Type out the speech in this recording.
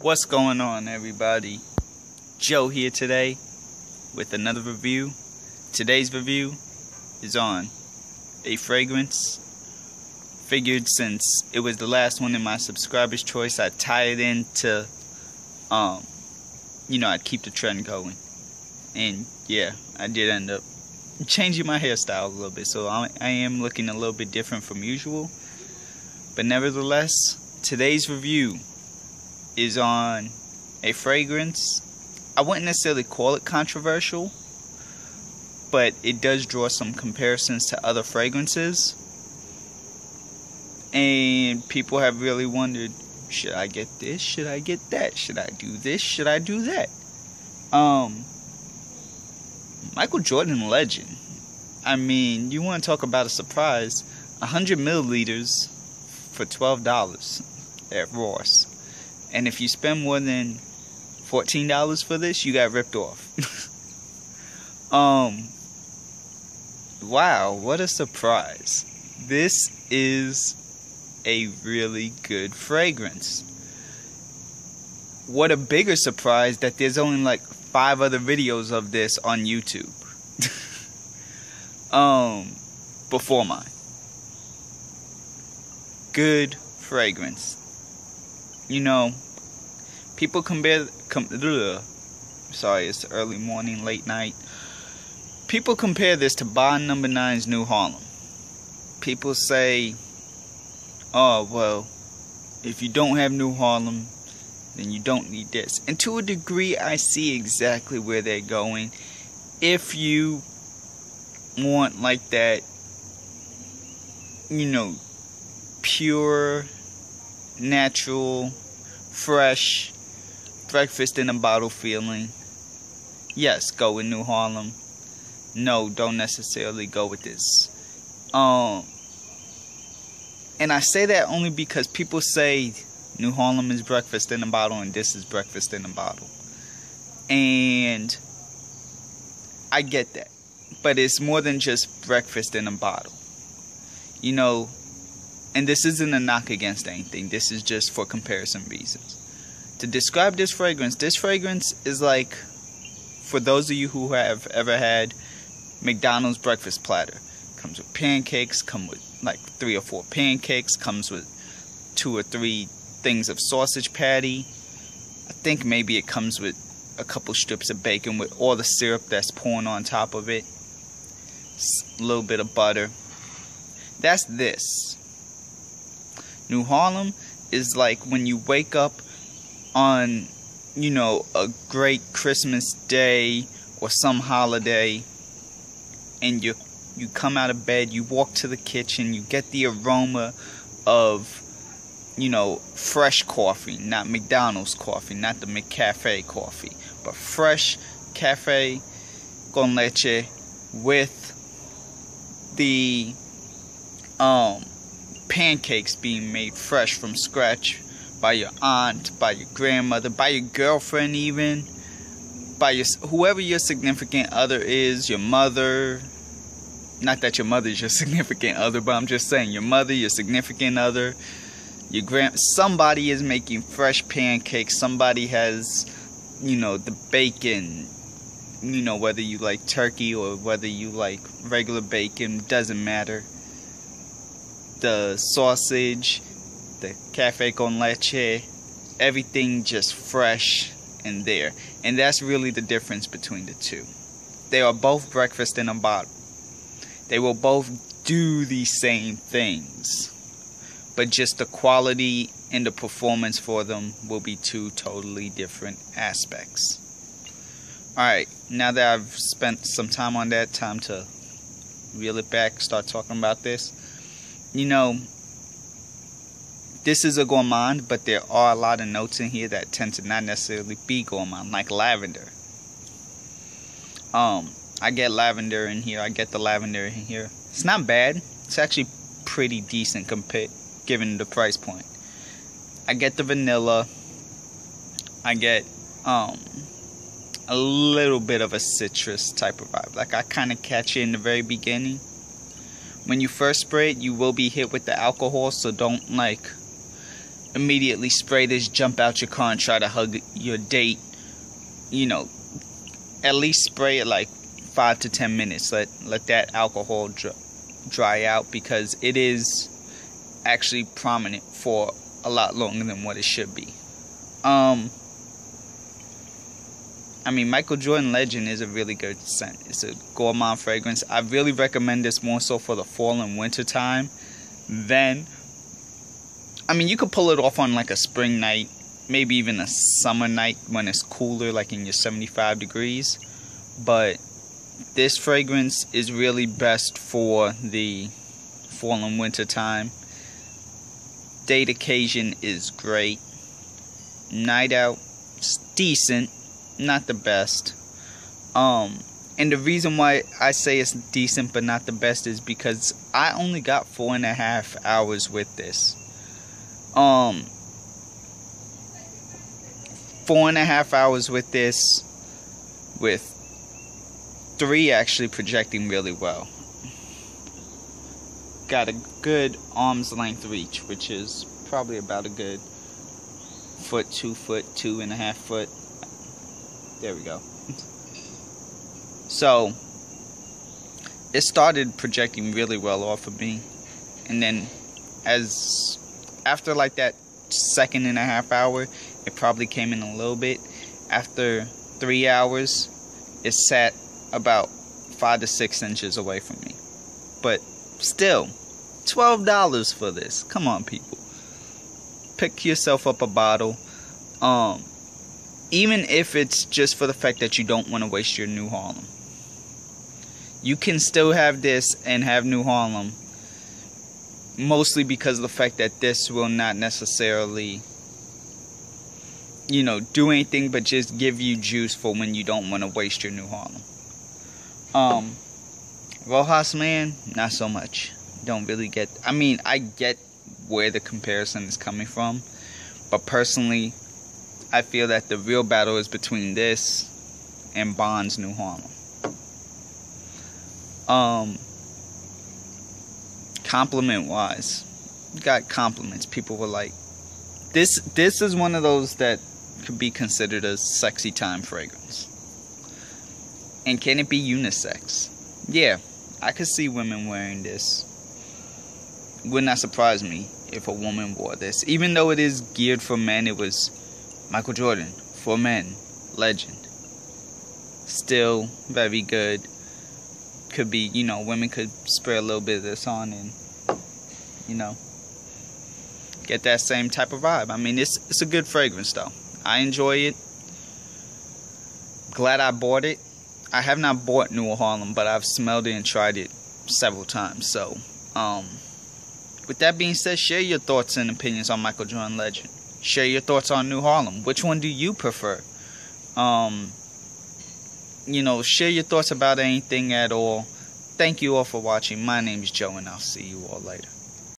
What's going on, everybody? Joe here today with another review. Today's review is on a fragrance. Figured since it was the last one in my subscribers' choice, I'd tie it in to, I'd keep the trend going. And yeah, I did end up changing my hairstyle a little bit, so I am looking a little bit different from usual. But nevertheless, today's review is on a fragrance. I wouldn't necessarily call it controversial, but it does draw some comparisons to other fragrances. And people have really wondered, should I get this? Should I get that? Should I do this? Should I do that? Michael Jordan legend. I mean, you want to talk about a surprise. 100 milliliters for $12 at Ross. And if you spend more than $14 for this, you got ripped off. Wow, what a surprise. This is a really good fragrance. What a bigger surprise that there's only like 5 other videos of this on YouTube. Before mine. Good fragrance. You know, people sorry, it's early morning, late night. People compare this to Bond No. 9's New Harlem. People say, oh, well, if you don't have New Harlem, then you don't need this. And to a degree, I see exactly where they're going. If you want like that, pure, natural, fresh, breakfast in a bottle feeling, yes, go with New Harlem. No, don't necessarily go with this. And I say that only because people say New Harlem is breakfast in a bottle and this is breakfast in a bottle. And I get that. But it's more than just breakfast in a bottle. And this isn't a knock against anything. This is just for comparison reasons. To describe this fragrance is like, for those of you who have ever had McDonald's breakfast platter. Comes with pancakes, come with like 3 or 4 pancakes, comes with 2 or 3 things of sausage patty. I think maybe it comes with a couple strips of bacon with all the syrup that's pouring on top of it. A little bit of butter. That's this. New Harlem is like when you wake up on, a great Christmas day or some holiday, and you come out of bed, you walk to the kitchen, you get the aroma of, fresh coffee, not McDonald's coffee, not the McCafe coffee, but fresh cafe con leche with the pancakes being made fresh from scratch by your aunt, by your grandmother, by your girlfriend even, by whoever your significant other is, your mother. Not that your mother is your significant other, but I'm just saying your mother, your significant other, somebody is making fresh pancakes. Somebody has, the bacon, whether you like turkey or whether you like regular bacon, doesn't matter. The sausage, the cafe con leche, everything just fresh and there. And that's really the difference between the two. They are both breakfast in a bottle. They will both do the same things, but just the quality and the performance for them will be 2 totally different aspects. Alright, now that I've spent some time on that, time to reel it back, start talking about this. This is a gourmand, but there are a lot of notes in here that tend to not necessarily be gourmand, like lavender. I get lavender in here. I get the lavender in here. It's not bad. It's actually pretty decent given the price point. I get the vanilla. I get a little bit of a citrus type of vibe. Like I kind of catch it in the very beginning. When you first spray it, you will be hit with the alcohol, so don't immediately spray this, jump out your car and try to hug your date. You know, at least spray it like 5 to 10 minutes. Let that alcohol dry out, because it is actually prominent for a lot longer than what it should be. I mean, Michael Jordan Legend is a really good scent. It's a gourmand fragrance. I really recommend this more so for the fall and winter time. Then, I mean, you could pull it off on like a spring night, maybe even a summer night when it's cooler, like in your 75 degrees. But this fragrance is really best for the fall and winter time. Date occasion is great. Night out, it's decent. Not the best. And the reason why I say it's decent but not the best is because I only got 4.5 hours with this. 4.5 hours with this, with 3 actually projecting really well. Got a good arm's length reach, which is probably about a good foot, 2 foot, 2.5 foot. There we go. So, it started projecting really well off of me. And then, after like that 2.5 hour, it probably came in a little bit. After 3 hours, it sat about 5 to 6 inches away from me. But still, $12 for this. Come on, people. Pick yourself up a bottle. Even if it's just for the fact that you don't want to waste your New Harlem, you can still have this and have New Harlem, mostly because of the fact that this will not necessarily, you know, do anything but just give you juice for when you don't want to waste your New Harlem. Rojas, man, not so much. Don't really get, I mean, I get where the comparison is coming from, but personally, I feel that the real battle is between this and Bond's New Harlem. Compliment wise, got compliments. People were like, this is one of those that could be considered a sexy time fragrance. And can it be unisex? Yeah, I could see women wearing this. Would not surprise me if a woman wore this. Even though it is geared for men, it was Michael Jordan, for men, legend. Still very good. Could be, you know, women could spray a little bit of this on and, you know, get that same type of vibe. I mean, it's a good fragrance though. I enjoy it. Glad I bought it. I have not bought New Harlem, but I've smelled it and tried it several times. So, with that being said, share your thoughts and opinions on Michael Jordan Legend. Share your thoughts on New Harlem. Which one do you prefer? You know, share your thoughts about anything at all. Thank you all for watching. My name is Joe, and I'll see you all later.